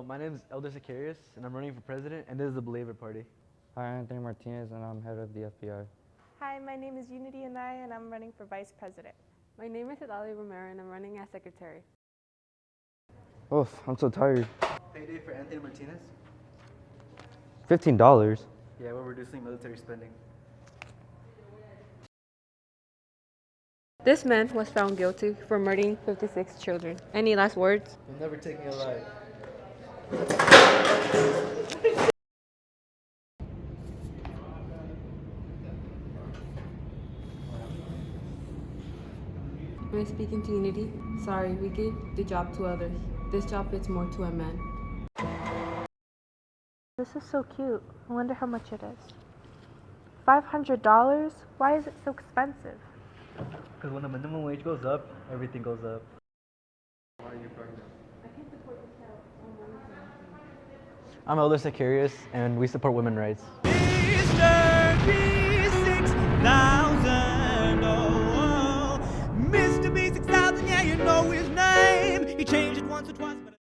My name is Elder Sicarius, and I'm running for president, and this is the Believer Party. Hi, I'm Anthony Martinez, and I'm head of the FBI. Hi, my name is Unity Anaya, and I'm running for vice president. My name is Adali Romero, and I'm running as secretary. Oh, I'm so tired. Payday for Anthony Martinez? $15? Yeah, we're reducing military spending. This man was found guilty for murdering 56 children. Any last words? You'll never take me alive. Am I speaking to Unity? Sorry, we gave the job to others. This job fits more to a man. This is so cute. I wonder how much it is. $500? Why is it so expensive? Because when the minimum wage goes up, everything goes up. Why are you pregnant? I'm Elder Sicarius, and we support women's rights. Mr. B6000, oh, Mr. B6000, yeah, you know his name. He changed it once or twice.